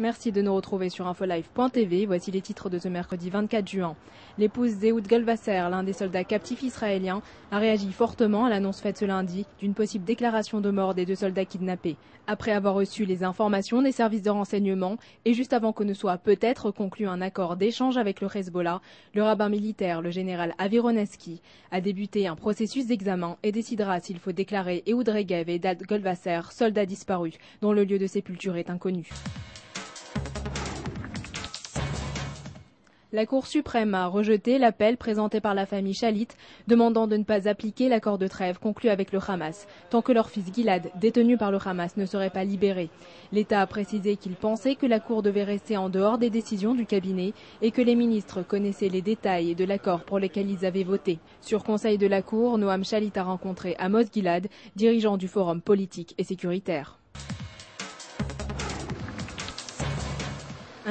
Merci de nous retrouver sur infolive.tv. Voici les titres de ce mercredi 24 juin. L'épouse Zéhoud Golvasser, l'un des soldats captifs israéliens, a réagi fortement à l'annonce faite ce lundi d'une possible déclaration de mort des 2 soldats kidnappés. Après avoir reçu les informations des services de renseignement et juste avant que ne soit peut-être conclu un accord d'échange avec le Hezbollah, le rabbin militaire, le général Avironeski, a débuté un processus d'examen et décidera s'il faut déclarer Ehud Regev et Dad Golvasser, soldats disparus, dont le lieu de sépulture est inconnu. La Cour suprême a rejeté l'appel présenté par la famille Shalit demandant de ne pas appliquer l'accord de trêve conclu avec le Hamas tant que leur fils Gilad, détenu par le Hamas, ne serait pas libéré. L'État a précisé qu'il pensait que la Cour devait rester en dehors des décisions du cabinet et que les ministres connaissaient les détails de l'accord pour lequel ils avaient voté. Sur conseil de la Cour, Noam Shalit a rencontré Amos Gilad, dirigeant du Forum politique et sécuritaire.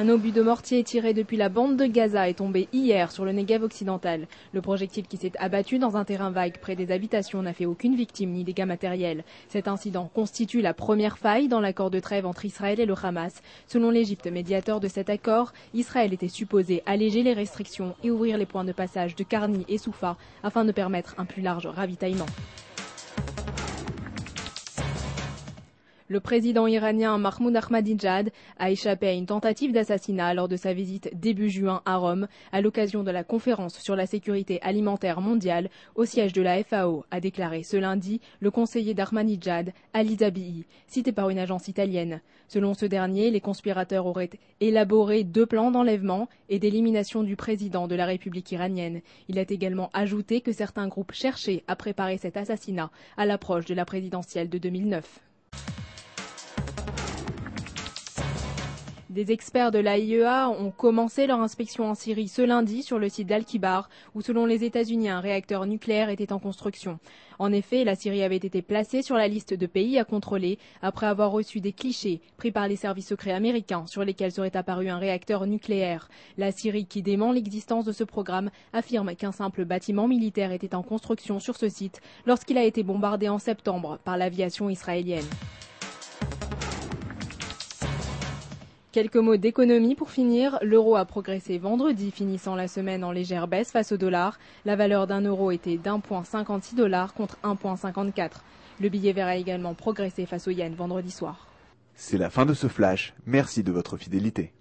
Un obus de mortier tiré depuis la bande de Gaza est tombé hier sur le Negev occidental. Le projectile qui s'est abattu dans un terrain vague près des habitations n'a fait aucune victime ni dégâts matériels. Cet incident constitue la première faille dans l'accord de trêve entre Israël et le Hamas. Selon l'Égypte, médiateur de cet accord, Israël était supposé alléger les restrictions et ouvrir les points de passage de Karni et Soufa afin de permettre un plus large ravitaillement. Le président iranien Mahmoud Ahmadinejad a échappé à une tentative d'assassinat lors de sa visite début juin à Rome à l'occasion de la conférence sur la sécurité alimentaire mondiale au siège de la FAO, a déclaré ce lundi le conseiller d'Ahmadinejad, Ali Zabihi, cité par une agence italienne. Selon ce dernier, les conspirateurs auraient élaboré 2 plans d'enlèvement et d'élimination du président de la République iranienne. Il a également ajouté que certains groupes cherchaient à préparer cet assassinat à l'approche de la présidentielle de 2009. Des experts de l'AIEA ont commencé leur inspection en Syrie ce lundi sur le site d'Al-Kibar, où selon les États-Unis, un réacteur nucléaire était en construction. En effet, la Syrie avait été placée sur la liste de pays à contrôler après avoir reçu des clichés pris par les services secrets américains sur lesquels serait apparu un réacteur nucléaire. La Syrie, qui dément l'existence de ce programme, affirme qu'un simple bâtiment militaire était en construction sur ce site lorsqu'il a été bombardé en septembre par l'aviation israélienne. Quelques mots d'économie pour finir. L'euro a progressé vendredi, finissant la semaine en légère baisse face au dollar. La valeur d'un euro était d'1,56 $ contre 1,54 $. Le billet vert a également progressé face au yen vendredi soir. C'est la fin de ce flash. Merci de votre fidélité.